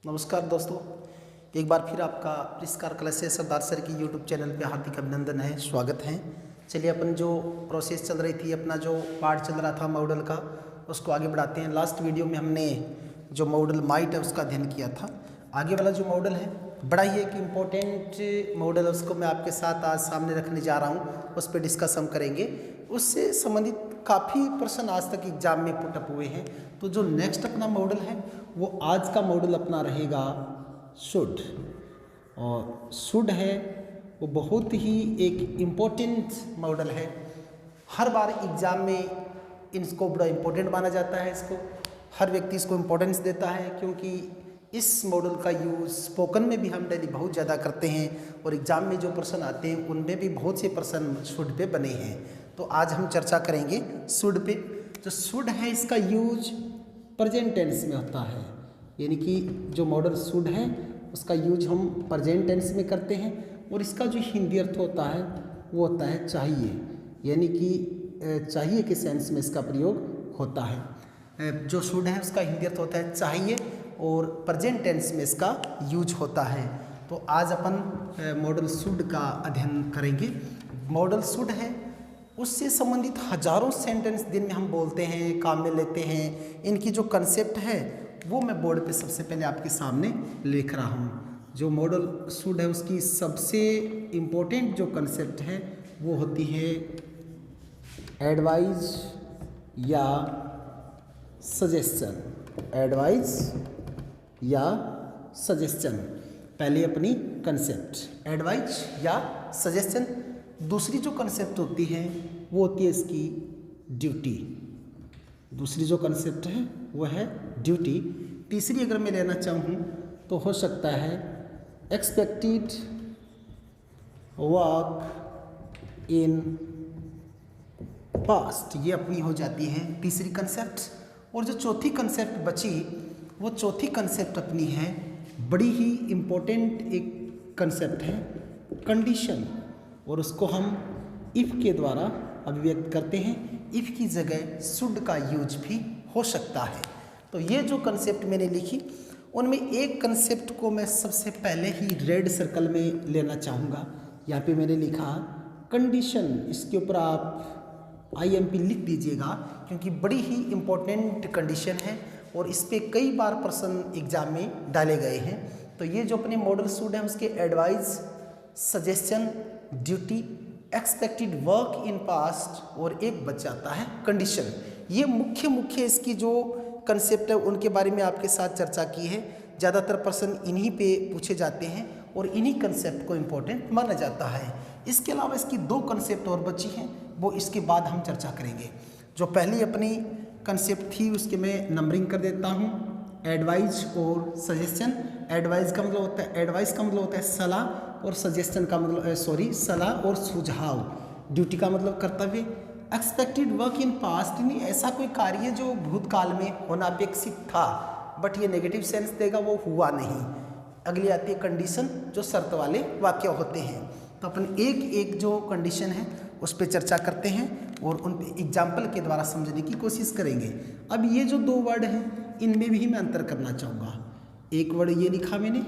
नमस्कार दोस्तों, एक बार फिर आपका परिष्कार क्लासेस सरदार सर की यूट्यूब चैनल पे हार्दिक अभिनंदन है, स्वागत है। चलिए अपन जो प्रोसेस चल रही थी, अपना जो पार्ट चल रहा था मॉडल का, उसको आगे बढ़ाते हैं। लास्ट वीडियो में हमने जो मॉडल माइट है उसका अध्ययन किया था। आगे वाला जो मॉडल है बड़ा ही एक इम्पोर्टेंट मॉडल है, उसको मैं आपके साथ आज सामने रखने जा रहा हूँ, उस पर डिस्कस हम करेंगे। उससे संबंधित काफ़ी प्रश्न आज तक एग्जाम में पुटअप हुए हैं। तो जो नेक्स्ट अपना मॉडल है वो आज का मॉडल अपना रहेगा शुड, और शुड है वो बहुत ही एक इम्पोर्टेंट मॉडल है। हर बार एग्ज़ाम में इसको बड़ा इम्पोर्टेंट माना जाता है, इसको हर व्यक्ति इसको इम्पोर्टेंस देता है, क्योंकि इस मॉडल का यूज़ स्पोकन में भी हम डेली बहुत ज़्यादा करते हैं, और एग्ज़ाम में जो प्रश्न आते हैं उनमें भी बहुत से प्रश्न शुड पे बने हैं। तो आज हम चर्चा करेंगे शुड पे। जो शुड है इसका यूज प्रेजेंट टेंस में होता है, यानी कि जो मॉडल शुड है उसका यूज हम प्रेजेंट टेंस में करते हैं, और इसका जो हिंदी अर्थ होता है वो होता है चाहिए, यानी कि चाहिए के सेंस में इसका प्रयोग होता है। जो शुड है उसका हिंदी अर्थ होता है चाहिए, और प्रेजेंट टेंस में इसका यूज होता है। तो आज अपन मॉडल शुड का अध्ययन करेंगे। मॉडल शुड है उससे संबंधित हजारों सेंटेंस दिन में हम बोलते हैं, काम में लेते हैं। इनकी जो कंसेप्ट है वो मैं बोर्ड पे सबसे पहले आपके सामने लिख रहा हूँ। जो मॉडल शुड है उसकी सबसे इम्पोर्टेंट जो कंसेप्ट है वो होती है एडवाइज या सजेशन। एडवाइज या सजेशन पहले अपनी कंसेप्ट, एडवाइज या सजेशन। दूसरी जो कंसेप्ट होती है वो होती है इसकी ड्यूटी। दूसरी जो कंसेप्ट है वो है ड्यूटी। तीसरी अगर मैं लेना चाहूँ तो हो सकता है एक्सपेक्टेड वर्क इन पास्ट, ये अपनी हो जाती है तीसरी कंसेप्ट। और जो चौथी कंसेप्ट बची वो चौथी कंसेप्ट अपनी है बड़ी ही इम्पोर्टेंट एक कंसेप्ट है कंडीशन, और उसको हम इफ़ के द्वारा अभिव्यक्त करते हैं। इफ़ की जगह शुड का यूज भी हो सकता है। तो ये जो कंसेप्ट मैंने लिखी उनमें एक कंसेप्ट को मैं सबसे पहले ही रेड सर्कल में लेना चाहूँगा। यहाँ पे मैंने लिखा कंडीशन, इसके ऊपर आप IMP लिख दीजिएगा, क्योंकि बड़ी ही इम्पोर्टेंट कंडीशन है और इस पे कई बार प्रश्न एग्जाम में डाले गए हैं। तो ये जो अपने मॉडल शुड है उसके advice, suggestion, duty, expected work in past और एक बच जाता है कंडीशन। ये मुख्य इसकी जो कंसेप्ट है उनके बारे में आपके साथ चर्चा की है। ज़्यादातर प्रश्न इन्हीं पे पूछे जाते हैं और इन्हीं कंसेप्ट को इम्पोर्टेंट माना जाता है। इसके अलावा इसकी दो कंसेप्ट और बची हैं, वो इसके बाद हम चर्चा करेंगे। जो पहली अपनी कंसेप्ट थी उसके मैं नंबरिंग कर देता हूँ, एडवाइज और सजेशन। एडवाइस का मतलब होता है सलाह, और सजेशन का मतलब सलाह और सुझाव। ड्यूटी का मतलब कर्तव्य। एक्सपेक्टेड वर्क इन पास्ट, यानी ऐसा कोई कार्य जो भूतकाल में होना अपेक्षित था बट ये नेगेटिव सेंस देगा, वो हुआ नहीं। अगली आती है कंडीशन, जो शर्त वाले वाक्य होते हैं। तो अपन एक एक जो कंडीशन है उस पर चर्चा करते हैं और उन पे एग्जाम्पल के द्वारा समझने की कोशिश करेंगे। अब ये जो दो वर्ड हैं इनमें भी मैं अंतर करना चाहूँगा। एक वर्ड ये लिखा मैंने,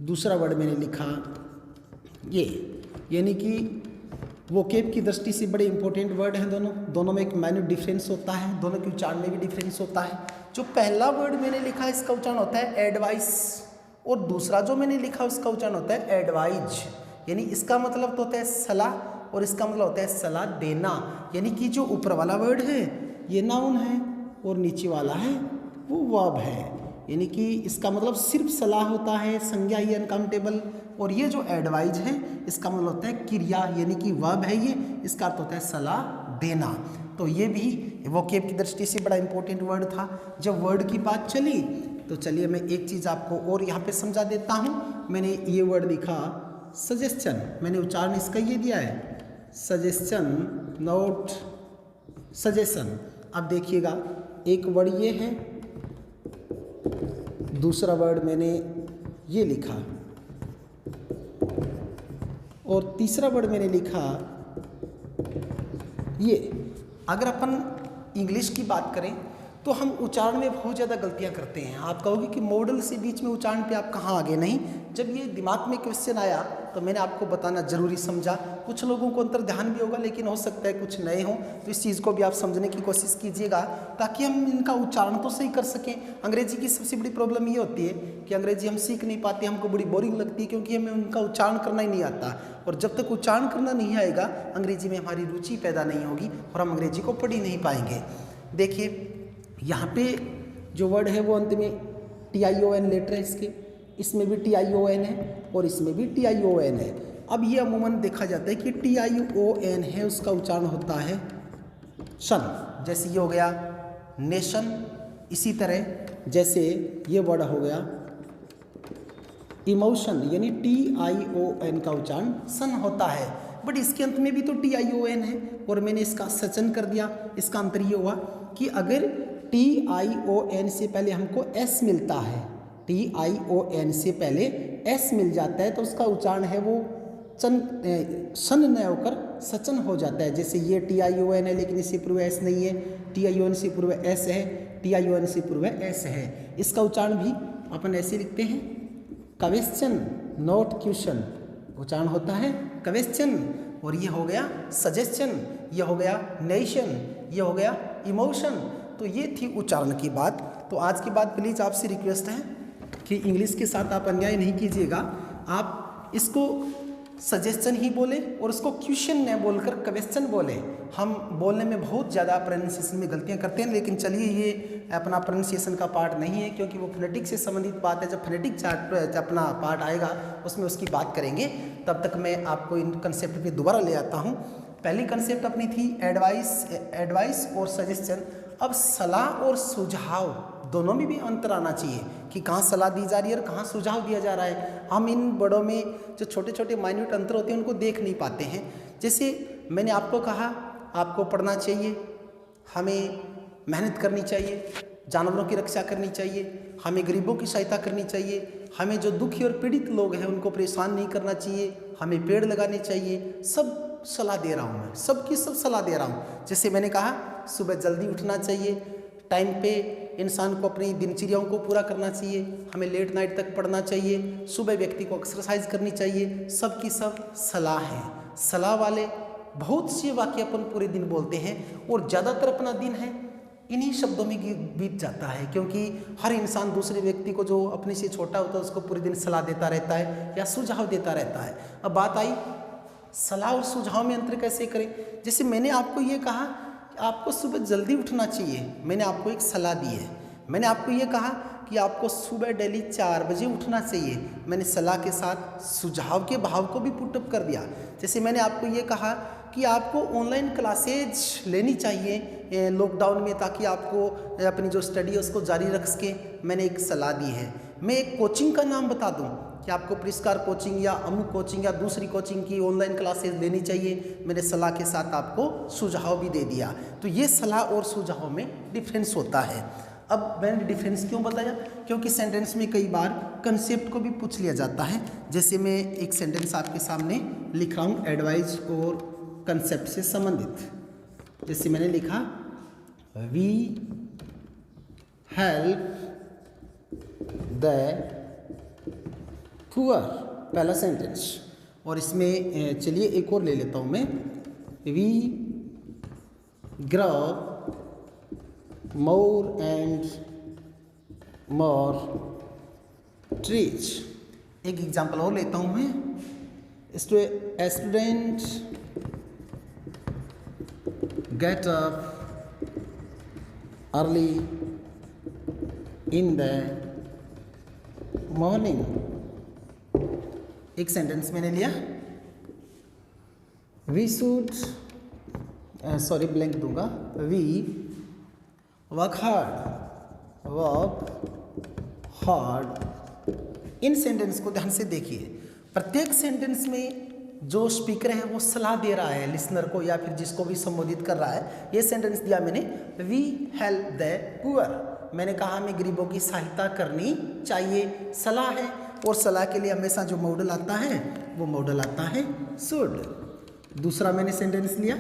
दूसरा वर्ड मैंने लिखा ये, यानी कि वोकेब की दृष्टि से बड़े इंपॉर्टेंट वर्ड हैं दोनों में एक माइन्यूट डिफरेंस होता है, दोनों के उच्चारण में भी डिफरेंस होता है। जो पहला वर्ड मैंने लिखा इसका उच्चारण होता है एडवाइस, और दूसरा जो मैंने लिखा उसका उच्चारण होता है एडवाइज। यानी इसका मतलब तो होता है सलाह और इसका मतलब होता है सलाह देना। यानी कि जो ऊपर वाला वर्ड है ये नाउन है और नीचे वाला है वो वर्ब है, यानी कि इसका मतलब सिर्फ सलाह होता है, संज्ञा ही अनकाउंटेबल। और ये जो एडवाइज है इसका मतलब होता है क्रिया, यानी कि वर्ब है ये, इसका अर्थ होता है सलाह देना। तो ये भी वोकेब की दृष्टि से बड़ा इंपॉर्टेंट वर्ड था। जब वर्ड की बात चली तो चलिए मैं एक चीज़ आपको और यहाँ पे समझा देता हूँ। मैंने ये वर्ड लिखा सजेशन, मैंने उच्चारण इसका ये दिया है सजेशन, नोट सजेशन। अब देखिएगा एक वर्ड ये है, दूसरा वर्ड मैंने ये लिखा, और तीसरा वर्ड मैंने लिखा ये। अगर अपन इंग्लिश की बात करें तो हम उच्चारण में बहुत ज़्यादा गलतियां करते हैं। आप कहोगे कि मॉडल से बीच में उच्चारण पे आप कहाँ आगे, नहीं, जब ये दिमाग में क्वेश्चन आया तो मैंने आपको बताना जरूरी समझा। कुछ लोगों को अंतर ध्यान भी होगा, लेकिन हो सकता है कुछ नए हों, तो इस चीज़ को भी आप समझने की कोशिश कीजिएगा ताकि हम इनका उच्चारण तो सही कर सकें। अंग्रेजी की सबसे बड़ी प्रॉब्लम ये होती है कि अंग्रेजी हम सीख नहीं पाते, हमको बड़ी बोरिंग लगती है क्योंकि हमें उनका उच्चारण करना ही नहीं आता, और जब तक उच्चारण करना नहीं आएगा अंग्रेजी में हमारी रुचि पैदा नहीं होगी और हम अंग्रेजी को पढ़ ही नहीं पाएंगे। देखिए यहाँ पे जो वर्ड है वो अंत में TION लेटर है इसके, इसमें भी TION है और इसमें भी TION है। अब ये अमूमन देखा जाता है कि TION है उसका उच्चारण होता है शन, जैसे ये हो गया नेशन। इसी तरह जैसे ये वर्ड हो गया इमोशन, यानी TION का उच्चारण सन होता है, बट इसके अंत में भी तो TION है और मैंने इसका सचन कर दिया। इसका अंतर ये हुआ कि अगर TION से पहले हमको S मिलता है, TION से पहले S मिल जाता है तो उसका उच्चारण है वो सन न होकर सचन हो जाता है। जैसे ये TION है लेकिन इससे पूर्व S नहीं है, TION से पूर्व S है, TION से पूर्व S है। इसका उच्चारण भी अपन ऐसे लिखते हैं क्वेश्चन नॉट क्वेश्चन, उच्चारण होता है क्वेश्चन। और ये हो गया सजेशन, ये हो गया नेशन, ये हो गया इमोशन। तो ये थी उच्चारण की बात। तो आज के बाद प्लीज़ आपसे रिक्वेस्ट है कि इंग्लिश के साथ आप अन्याय नहीं कीजिएगा, आप इसको सजेशन ही बोले और उसको क्वेश्चन न बोलकर क्वेश्चन बोले। हम बोलने में बहुत ज़्यादा प्रोनाउंसिएशन में गलतियां करते हैं, लेकिन चलिए ये अपना प्रोनाउंसिएशन का पार्ट नहीं है क्योंकि वो फोनेटिक से संबंधित बात है। जब फोनेटिक चार्ट अपना पार्ट आएगा उसमें उसकी बात करेंगे। तब तक मैं आपको इन कंसेप्ट पे दोबारा ले आता हूँ। पहली कंसेप्ट अपनी थी एडवाइस और सजेशन। अब सलाह और सुझाव दोनों में भी अंतर आना चाहिए कि कहाँ सलाह दी जा रही है और कहाँ सुझाव दिया जा रहा है। हम इन बड़ों में जो छोटे छोटे माइन्यूट अंतर होते हैं उनको देख नहीं पाते हैं। जैसे मैंने आपको कहा आपको पढ़ना चाहिए, हमें मेहनत करनी चाहिए, जानवरों की रक्षा करनी चाहिए, हमें गरीबों की सहायता करनी चाहिए, हमें जो दुखी और पीड़ित लोग हैं उनको परेशान नहीं करना चाहिए, हमें पेड़ लगाने चाहिए। सब सलाह दे रहा हूँ मैं, सबकी सब सलाह दे रहा हूँ। जैसे मैंने कहा सुबह जल्दी उठना चाहिए, टाइम पे इंसान को अपनी दिनचर्याओं को पूरा करना चाहिए, हमें लेट नाइट तक पढ़ना चाहिए, सुबह व्यक्ति को एक्सरसाइज करनी चाहिए। सब की सब सलाह है। सलाह वाले बहुत से वाक्य अपन पूरे दिन बोलते हैं और ज़्यादातर अपना दिन है इन्हीं शब्दों में बीत जाता है, क्योंकि हर इंसान दूसरे व्यक्ति को जो अपने से छोटा होता है उसको पूरे दिन सलाह देता रहता है या सुझाव देता रहता है। अब बात आई सलाह और सुझाव में अंतर कैसे करें। जैसे मैंने आपको ये कहा कि आपको सुबह जल्दी उठना चाहिए, मैंने आपको एक सलाह दी है। मैंने आपको ये कहा कि आपको सुबह डेली 4 बजे उठना चाहिए, मैंने सलाह के साथ सुझाव के भाव को भी पुटअप कर दिया। जैसे मैंने आपको ये कहा कि आपको ऑनलाइन क्लासेज लेनी चाहिए लॉकडाउन में ताकि आपको अपनी जो स्टडी है उसको जारी रख सके, मैंने एक सलाह दी है। मैं एक कोचिंग का नाम बता दूं कि आपको परिष्कार कोचिंग या अमुक कोचिंग या दूसरी कोचिंग की ऑनलाइन क्लासेज लेनी चाहिए, मैंने सलाह के साथ आपको सुझाव भी दे दिया। तो ये सलाह और सुझाव में डिफरेंस होता है। अब मैंने डिफरेंस क्यों बताया, क्योंकि सेंटेंस में कई बार कंसेप्ट को भी पूछ लिया जाता है। जैसे मैं एक सेंटेंस आपके सामने लिख रहा हूँ एडवाइस और कंसेप्ट से संबंधित। जैसे मैंने लिखा वी हेल्प द पुअर, पहला सेंटेंस। और इसमें चलिए एक और ले लेता हूँ मैं, we grow more and more trees. एक एग्जाम्पल और लेता हूँ मैं, student get up early in the morning. एक सेंटेंस मैंने लिया वी शुड, सॉरी ब्लैंक दूंगा, वी वर्क हार्ड। इन सेंटेंस को ध्यान से देखिए, प्रत्येक सेंटेंस में जो स्पीकर है वो सलाह दे रहा है लिसनर को या फिर जिसको भी संबोधित कर रहा है। ये सेंटेंस दिया मैंने वी हेल्प द पुअर, मैंने कहा हमें गरीबों की सहायता करनी चाहिए, सलाह है। और सलाह के लिए हमेशा जो मॉडल आता है वो मॉडल आता है शुड। दूसरा मैंने सेंटेंस लिया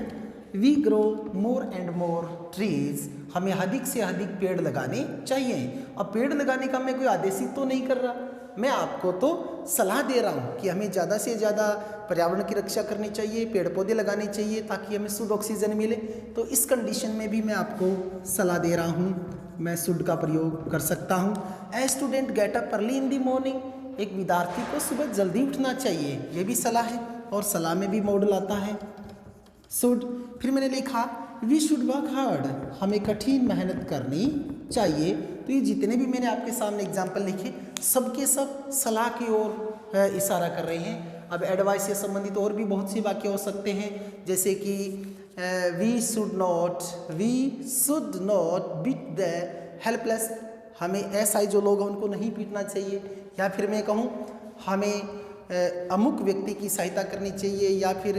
we grow more and more trees, हमें अधिक से अधिक पेड़ लगाने चाहिए। अब पेड़ लगाने का मैं कोई आदेश ही तो नहीं कर रहा, मैं आपको तो सलाह दे रहा हूँ कि हमें ज़्यादा से ज़्यादा पर्यावरण की रक्षा करनी चाहिए, पेड़ पौधे लगाने चाहिए ताकि हमें शुद्ध ऑक्सीजन मिले। तो इस कंडीशन में भी मैं आपको सलाह दे रहा हूँ, मैं शुद्ध का प्रयोग कर सकता हूँ। A student get up early in the morning, एक विद्यार्थी को सुबह जल्दी उठना चाहिए, ये भी सलाह है और सलाह में भी मॉडल आता है शुड। फिर मैंने लिखा वी शुड वर्क हार्ड, हमें कठिन मेहनत करनी चाहिए। तो ये जितने भी मैंने आपके सामने एग्जाम्पल लिखे सबके सब सलाह की ओर इशारा कर रहे हैं। अब एडवाइस से संबंधित और भी बहुत से वाक्य हो सकते हैं, जैसे कि we should not beat the helpless, हमें असहाय जो लोग हैं उनको नहीं पीटना चाहिए। या फिर मैं कहूँ हमें अमुक व्यक्ति की सहायता करनी चाहिए, या फिर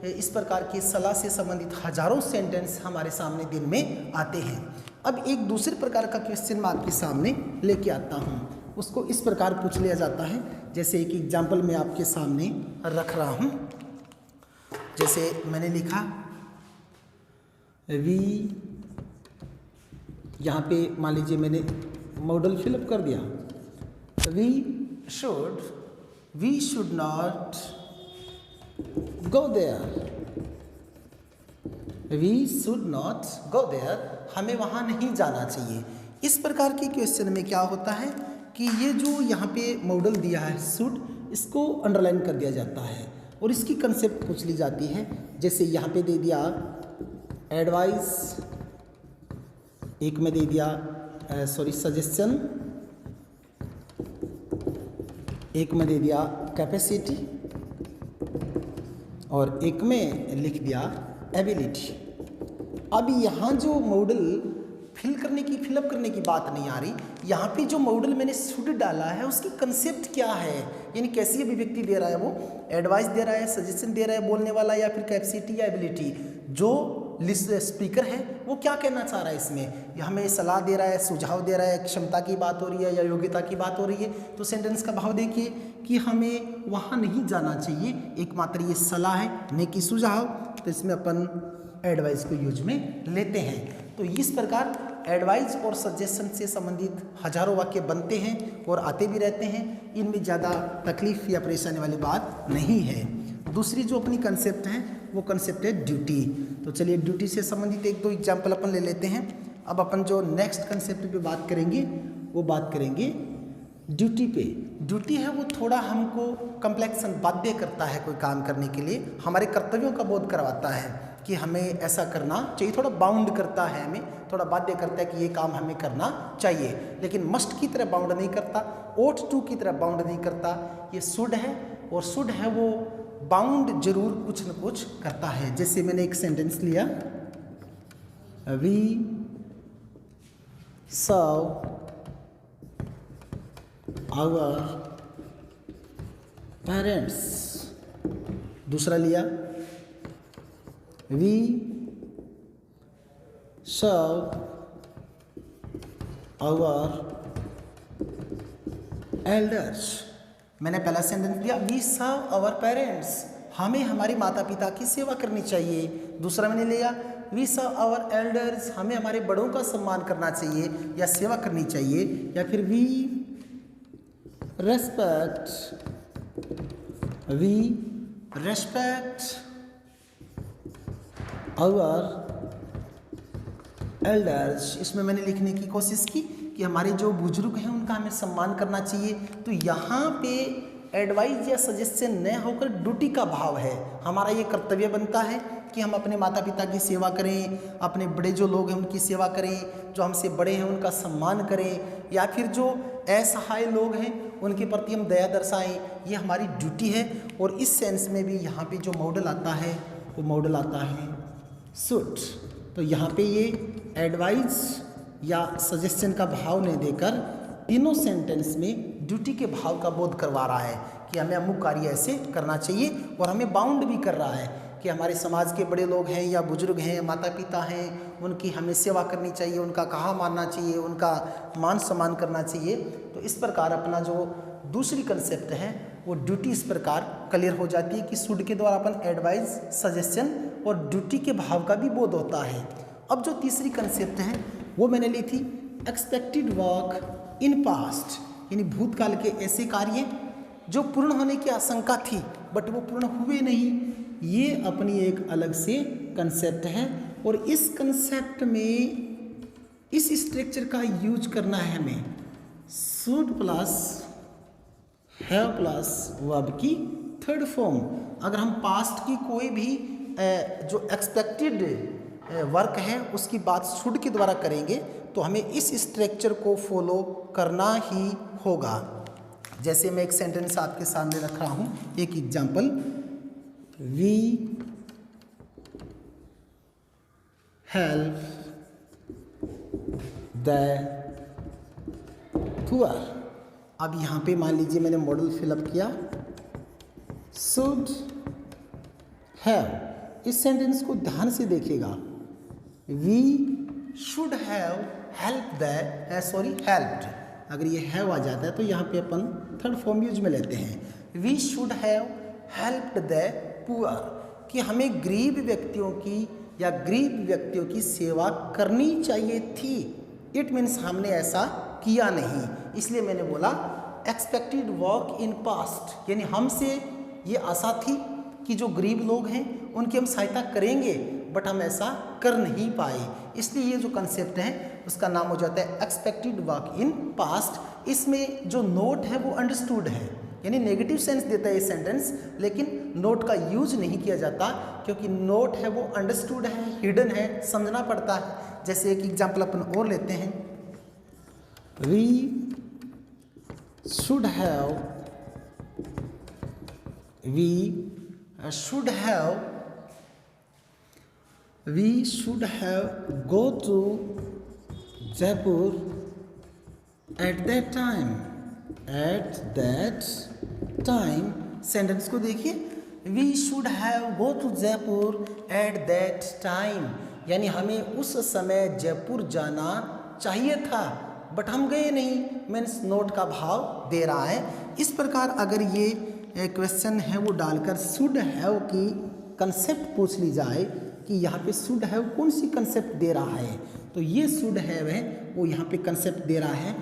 इस प्रकार की सलाह से संबंधित हजारों सेंटेंस हमारे सामने दिन में आते हैं। अब एक दूसरे प्रकार का क्वेश्चन मैं आपके सामने लेके आता हूँ, उसको इस प्रकार पूछ लिया जाता है, जैसे एक एग्जाम्पल मैं आपके सामने रख रहा हूँ। जैसे मैंने लिखा वी, यहाँ पे मान लीजिए मैंने मॉडल फिलअप कर दिया, we should not go there, we should not go there, हमें वहाँ नहीं जाना चाहिए। इस प्रकार के क्वेश्चन में क्या होता है कि ये जो यहाँ पे मॉडल दिया है शुड, इसको अंडरलाइन कर दिया जाता है और इसकी कंसेप्ट पूछ ली जाती है। जैसे यहाँ पे दे दिया एडवाइस, एक में दे दिया सजेशन, एक में दे दिया कैपेसिटी और एक में लिख दिया एबिलिटी। अब यहाँ जो मॉडल फिलअप करने की बात नहीं आ रही, यहाँ पे जो मॉडल मैंने शुड डाला है उसकी कंसेप्ट क्या है, यानी कैसी अभिव्यक्ति दे रहा है, वो एडवाइस दे रहा है, सजेशन दे रहा है बोलने वाला, या फिर कैपेसिटी या एबिलिटी, जो स्पीकर है वो क्या कहना चाह रहा है इसमें, या हमें सलाह दे रहा है, सुझाव दे रहा है, क्षमता की बात हो रही है या योग्यता की बात हो रही है। तो सेंटेंस का भाव देखिए कि हमें वहाँ नहीं जाना चाहिए, एकमात्र ये सलाह है न कि सुझाव, तो इसमें अपन एडवाइस को यूज में लेते हैं। तो इस प्रकार एडवाइस और सजेशन से संबंधित हजारों वाक्य बनते हैं और आते भी रहते हैं, इनमें ज़्यादा तकलीफ या परेशानी वाली बात नहीं है। दूसरी जो अपनी कंसेप्ट है वो कंसेप्ट है ड्यूटी। तो चलिए ड्यूटी से संबंधित एक दो एग्जाम्पल अपन ले लेते हैं। अब अपन जो नेक्स्ट कंसेप्ट पे बात करेंगे वो बात करेंगे ड्यूटी पे। ड्यूटी है वो थोड़ा हमको कम्प्लेक्सन बाध्य करता है कोई काम करने के लिए, हमारे कर्तव्यों का बोध करवाता है कि हमें ऐसा करना चाहिए, थोड़ा बाउंड करता है, हमें थोड़ा बाध्य करता है कि ये काम हमें करना चाहिए, लेकिन मस्ट की तरह बाउंड नहीं करता, ought to की तरह बाउंड नहीं करता। ये शुड है और शुड है वो बाउंड जरूर कुछ न कुछ करता है। जैसे मैंने एक सेंटेंस लिया, वी सर्व आवर पेरेंट्स। दूसरा लिया, वी सर्व आवर एल्डर्स। मैंने पहला सेंटेंस दिया वी सर्व आवर पेरेंट्स, हमें हमारे माता पिता की सेवा करनी चाहिए। दूसरा मैंने लिया वी सर्व आवर एल्डर्स, हमें हमारे बड़ों का सम्मान करना चाहिए या सेवा करनी चाहिए। या फिर वी रेस्पेक्ट आवर एल्डर्स। इसमें मैंने लिखने की कोशिश की कि हमारे जो बुजुर्ग हैं उनका हमें सम्मान करना चाहिए। तो यहाँ पे एडवाइस या सजेशन न होकर ड्यूटी का भाव है, हमारा ये कर्तव्य बनता है कि हम अपने माता पिता की सेवा करें, अपने बड़े जो लोग हैं उनकी सेवा करें, जो हमसे बड़े हैं उनका सम्मान करें, या फिर जो असहाय लोग हैं उनके प्रति हम दया दर्शाएं, ये हमारी ड्यूटी है। और इस सेंस में भी यहाँ पे जो मॉडल आता है वो मॉडल आता है शुड। तो यहाँ पे ये एडवाइस या सजेशन का भाव नहीं देकर तीनों सेंटेंस में ड्यूटी के भाव का बोध करवा रहा है कि हमें अमुक कार्य ऐसे करना चाहिए, और हमें बाउंड भी कर रहा है कि हमारे समाज के बड़े लोग हैं या बुजुर्ग हैं, माता पिता हैं, उनकी हमें सेवा करनी चाहिए, उनका कहा मानना चाहिए, उनका मान सम्मान करना चाहिए। तो इस प्रकार अपना जो दूसरी कंसेप्ट है वो ड्यूटी इस प्रकार क्लियर हो जाती है कि शुड के द्वारा अपन एडवाइस, सजेशन और ड्यूटी के भाव का भी बोध होता है। अब जो तीसरी कंसेप्ट है वो मैंने ली थी एक्सपेक्टेड वर्क इन पास्ट, यानी भूतकाल के ऐसे कार्य जो पूर्ण होने की आशंका थी बट वो पूर्ण हुए नहीं। ये अपनी एक अलग से कंसेप्ट है और इस कंसेप्ट में इस स्ट्रक्चर का यूज करना है हमें should plus have plus verb की थर्ड फॉर्म। अगर हम पास्ट की कोई भी जो एक्सपेक्टेड वर्क है उसकी बात शुड के द्वारा करेंगे तो हमें इस स्ट्रक्चर को फॉलो करना ही होगा। जैसे मैं एक सेंटेंस आपके सामने रख रहा हूँ, एक example, we help the poor. अब यहाँ पे मान लीजिए मैंने मॉडल फिलअप किया शुड हैव। इस सेंटेंस को ध्यान से देखिएगा, we should have help the helped. अगर ये हैव आ जाता है तो यहाँ पे अपन थर्ड फॉर्म यूज में लेते हैं, we should have helped the poor, कि हमें गरीब व्यक्तियों की या गरीब व्यक्तियों की सेवा करनी चाहिए थी। इट मीन्स हमने ऐसा किया नहीं, इसलिए मैंने बोला एक्सपेक्टेड वर्क इन पास्ट, यानी हमसे ये आशा थी कि जो गरीब लोग हैं उनकी हम सहायता करेंगे बट हम ऐसा कर नहीं पाए। इसलिए ये जो कंसेप्ट है उसका नाम हो जाता है एक्सपेक्टेड वर्क इन पास्ट। इसमें जो नोट है वो अंडरस्टूड है, यानी नेगेटिव सेंस देता है ये सेंटेंस, लेकिन नोट का यूज नहीं किया जाता क्योंकि नोट है वो अंडरस्टूड है, हिडन है, समझना पड़ता है। जैसे एक एग्जाम्पल अपन और लेते हैं, we should have go to Jaipur at that time. Sentence को देखिए, we should have go to Jaipur at that time, यानी हमें उस समय जयपुर जाना चाहिए था बट हम गए नहीं, मीन्स नोट का भाव दे रहा है। इस प्रकार अगर ये क्वेश्चन है वो डालकर शुड हैव की कंसेप्ट पूछ ली जाए कि यहाँ पे शुड हैव कौन सी कंसेप्ट दे रहा है, तो ये शुड हैव है वो यहाँ पे कंसेप्ट दे रहा है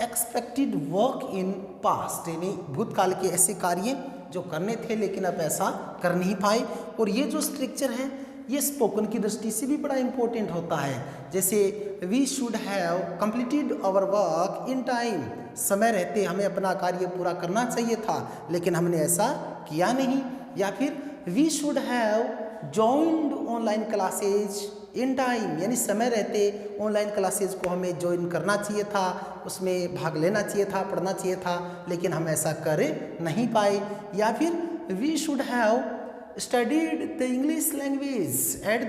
एक्सपेक्टेड वर्क इन पास्ट, यानी भूतकाल के ऐसे कार्य जो करने थे लेकिन अब ऐसा कर नहीं पाए। और ये जो स्ट्रक्चर है ये स्पोकन की दृष्टि से भी बड़ा इंपॉर्टेंट होता है। जैसे we should have completed our work in time, समय रहते हमें अपना कार्य पूरा करना चाहिए था लेकिन हमने ऐसा किया नहीं। या फिर we should have joined online classes in time, यानी समय रहते ऑनलाइन क्लासेज को हमें ज्वाइन करना चाहिए था, उसमें भाग लेना चाहिए था, पढ़ना चाहिए था, लेकिन हम ऐसा कर नहीं पाए। या फिर we should have studied the English language at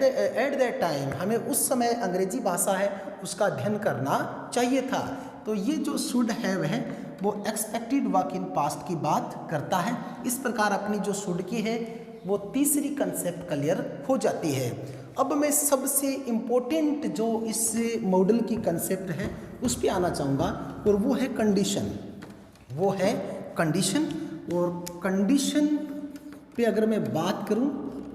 that time, हमें उस समय अंग्रेजी भाषा है उसका अध्ययन करना चाहिए था। तो ये जो शुड हैव है वो एक्सपेक्टेड वर्क इन पास्ट की बात करता है। इस प्रकार अपनी जो शुड की है वो तीसरी कंसेप्ट क्लियर हो जाती है। अब मैं सबसे इम्पोर्टेंट जो इस मॉडल की कंसेप्ट है उस पर आना चाहूँगा और वो है कंडीशन। और कंडीशन पे अगर मैं बात करूं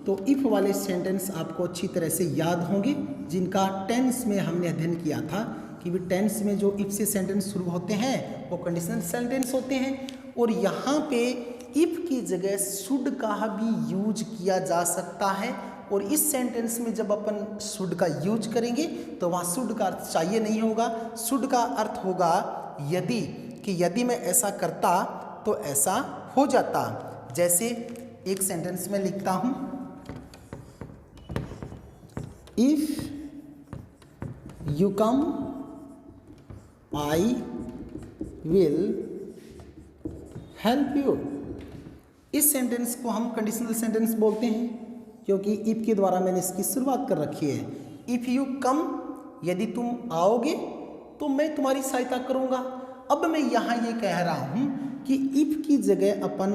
तो इफ़ वाले सेंटेंस आपको अच्छी तरह से याद होंगे, जिनका टेंस में हमने अध्ययन किया था कि भी टेंस में जो इफ़ से सेंटेंस शुरू होते हैं वो कंडीशनल सेंटेंस होते हैं। और यहाँ पे इफ़ की जगह शुड का भी यूज किया जा सकता है। और इस सेंटेंस में जब अपन शुड का यूज करेंगे तो वहाँ शुड का अर्थ चाहिए नहीं होगा, शुड का अर्थ होगा यदि, कि यदि मैं ऐसा करता तो ऐसा हो जाता। जैसे एक सेंटेंस में लिखता हूं, if you come I will help you. इस सेंटेंस को हम कंडीशनल सेंटेंस बोलते हैं क्योंकि इफ के द्वारा मैंने इसकी शुरुआत कर रखी है। इफ यू कम, यदि तुम आओगे तो मैं तुम्हारी सहायता करूंगा। अब मैं यहाँ ये कह रहा हूं कि इफ की जगह अपन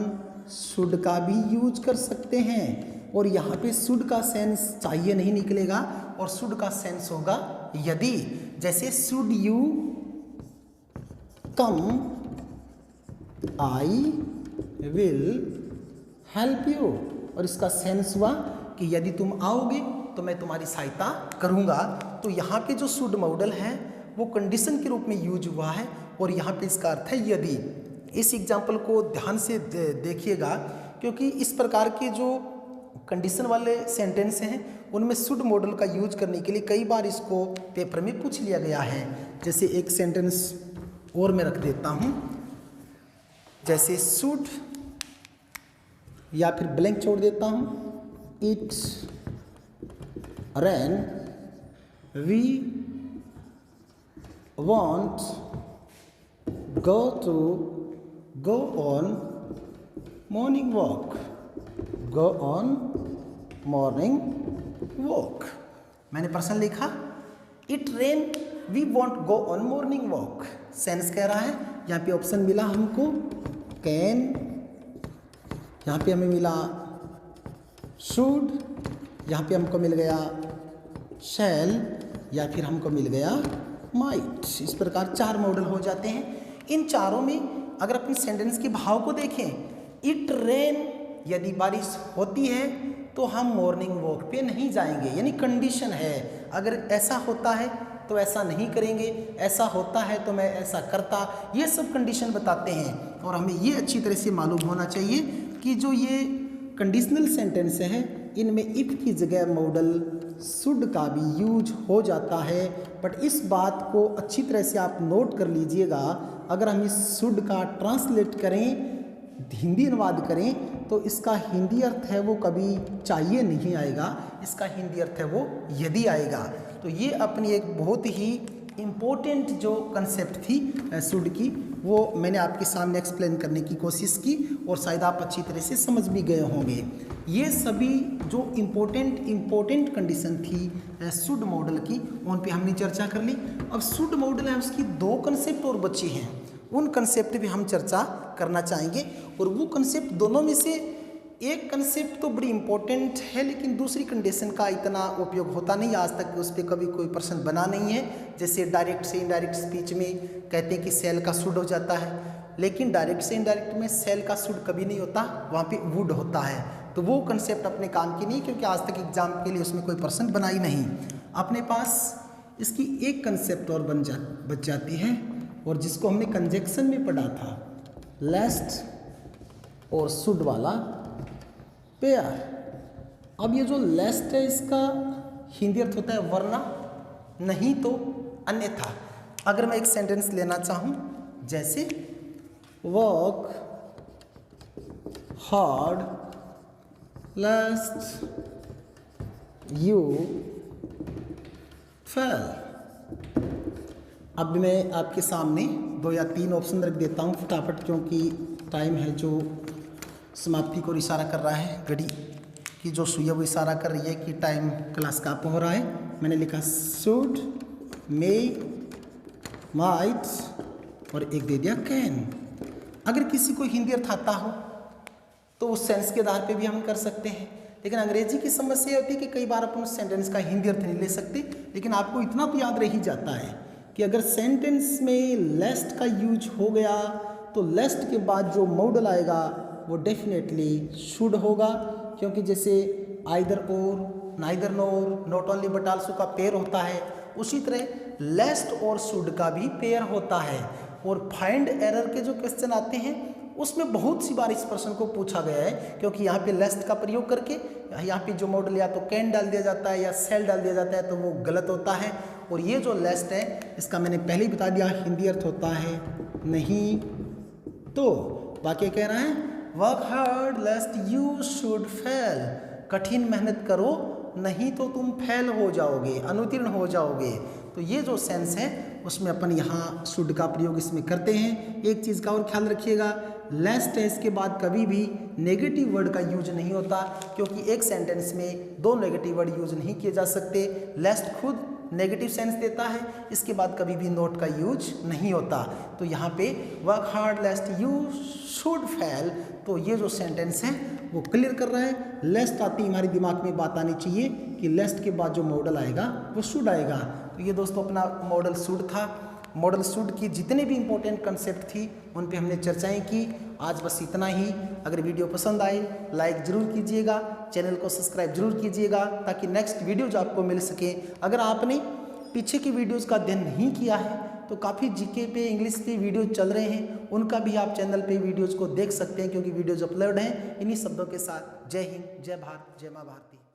शुड का भी यूज कर सकते हैं और यहाँ पे शुड का सेंस चाहिए नहीं निकलेगा और शुड का सेंस होगा यदि। जैसे should you come I will help you, और इसका सेंस हुआ कि यदि तुम आओगे तो मैं तुम्हारी सहायता करूँगा। तो यहाँ पे जो शुड मॉडल है वो कंडीशन के रूप में यूज हुआ है और यहाँ पे इसका अर्थ है यदि। इस एग्जाम्पल को ध्यान से देखिएगा, क्योंकि इस प्रकार के जो कंडीशन वाले सेंटेंस हैं उनमें शुड मॉडल का यूज करने के लिए कई बार इसको पेपर में पूछ लिया गया है। जैसे एक सेंटेंस और मैं रख देता हूँ, जैसे शुड या फिर ब्लैंक छोड़ देता हूँ, it rain we want go on morning walk, go on morning walk। मैंने प्रश्न लिखा it rain we want go on morning walk. Sense कह रहा है, यहाँ पे ऑप्शन मिला हमको कैन, यहाँ पे हमें मिला शुड, यहाँ पे हमको मिल गया शैल, या फिर हमको मिल गया माइट। इस प्रकार 4 मॉडल हो जाते हैं। इन चारों में अगर अपने सेंटेंस के भाव को देखें, इट रेन यदि बारिश होती है तो हम मॉर्निंग वॉक पे नहीं जाएंगे, यानी कंडीशन है। अगर ऐसा होता है तो ऐसा नहीं करेंगे, ऐसा होता है तो मैं ऐसा करता, ये सब कंडीशन बताते हैं। और हमें ये अच्छी तरह से मालूम होना चाहिए कि जो ये कंडीशनल सेंटेंस है इनमें इफ की जगह मॉडल शुड का भी यूज हो जाता है। बट इस बात को अच्छी तरह से आप नोट कर लीजिएगा, अगर हम इस शुड का ट्रांसलेट करें, हिंदी अनुवाद करें, तो इसका हिंदी अर्थ है वो कभी चाहिए नहीं आएगा, इसका हिंदी अर्थ है वो यदि आएगा। तो ये अपनी एक बहुत ही इम्पोर्टेंट जो कंसेप्ट थी शुड की, वो मैंने आपके सामने एक्सप्लेन करने की कोशिश की और शायद आप अच्छी तरह से समझ भी गए होंगे। ये सभी जो इम्पोर्टेंट कंडीशन थी शुड मॉडल की, उन पे हमने चर्चा कर ली। अब शुड मॉडल है उसकी 2 कंसेप्ट और बचे हैं, उन कंसेप्ट पे हम चर्चा करना चाहेंगे। और वो कंसेप्ट दोनों में से एक कंसेप्ट तो बड़ी इंपॉर्टेंट है, लेकिन दूसरी कंडीशन का इतना उपयोग होता नहीं, आज तक उस पर कभी कोई प्रश्न बना नहीं है। जैसे डायरेक्ट से इनडायरेक्ट स्पीच में कहते हैं कि सेल का शुड हो जाता है, लेकिन डायरेक्ट से इनडायरेक्ट में सेल का शुड कभी नहीं होता, वहाँ पे वुड होता है। तो वो कंसेप्ट अपने काम की नहीं, क्योंकि आज तक एग्जाम के लिए उसमें कोई प्रश्न बना ही नहीं। अपने पास इसकी एक कंसेप्ट और बच जाती है, और जिसको हमने कंजक्शन में पढ़ा था, लेस्ट और शुड वाला पेयर। अब ये जो लेस्ट है इसका हिंदी अर्थ होता है वरना, नहीं तो अन्यथा। अगर मैं एक सेंटेंस लेना चाहूँ, जैसे वर्क हार्ड लेस्ट यू फेल। अब मैं आपके सामने 2 या 3 ऑप्शन रख देता हूँ फटाफट, क्योंकि टाइम है जो समाप्ति को इशारा कर रहा है, घड़ी की जो सुई है वो इशारा कर रही है कि टाइम क्लास का हो रहा है। मैंने लिखा शुड, मे, माइट और एक दे दिया कैन। अगर किसी को हिंदी अर्थ आता हो तो उस सेंस के आधार पे भी हम कर सकते हैं, लेकिन अंग्रेजी की समस्या होती है कि कई बार अपन उस सेंटेंस का हिंदी अर्थ नहीं ले सकते। लेकिन आपको इतना तो याद रह ही जाता है कि अगर सेंटेंस में लेस्ट का यूज हो गया तो लेस्ट के बाद जो मॉडल आएगा वो डेफिनेटली शुड होगा, क्योंकि जैसे आइदर और, neither NOR, not only but also का पेयर होता है, उसी तरह लेस्ट और शुड का भी पेयर होता है। और फाइंड एरर के जो क्वेश्चन आते हैं उसमें बहुत सी बार इस प्रश्न को पूछा गया है, क्योंकि यहाँ पे लेस्ट का प्रयोग करके यहाँ पे जो मॉडल या तो कैन डाल दिया जाता है या सेल डाल दिया जाता है, तो वो गलत होता है। और ये जो लेस्ट है इसका मैंने पहले ही बता दिया, हिंदी अर्थ होता है नहीं तो। बाकी कह रहा है work hard लेस्ट you should fail, कठिन मेहनत करो नहीं तो तुम फेल हो जाओगे, अनुत्तीर्ण हो जाओगे। तो ये जो सेंस है उसमें अपन यहाँ शुड का प्रयोग इसमें करते हैं। एक चीज़ का और ख्याल रखिएगा, लेस्ट है इसके बाद कभी भी नेगेटिव वर्ड का यूज नहीं होता, क्योंकि एक सेंटेंस में 2 नेगेटिव वर्ड यूज नहीं किए जा सकते। लेस्ट खुद नेगेटिव सेंस देता है, इसके बाद कभी भी नोट का यूज नहीं होता। तो यहाँ पे work hard लेस्ट you should fail, तो ये जो सेंटेंस है वो क्लियर कर रहा है। लेस्ट आती हमारे दिमाग में बात आनी चाहिए कि लेस्ट के बाद जो मॉडल आएगा वो शुड आएगा। तो ये दोस्तों अपना मॉडल शुड था। मॉडल स्टूड की जितने भी इंपॉर्टेंट कंसेप्ट थी उन पे हमने चर्चाएं की। आज बस इतना ही। अगर वीडियो पसंद आए लाइक ज़रूर कीजिएगा, चैनल को सब्सक्राइब जरूर कीजिएगा ताकि नेक्स्ट वीडियो जो आपको मिल सके। अगर आपने पीछे की वीडियोज़ का अध्ययन नहीं किया है तो काफ़ी जीके पे इंग्लिश पे वीडियो चल रहे हैं, उनका भी आप चैनल पे वीडियोज़ को देख सकते हैं क्योंकि वीडियोज़ अपलोड हैं इन्हीं शब्दों के साथ। जय हिंद, जय भारत, जय माँ भारती।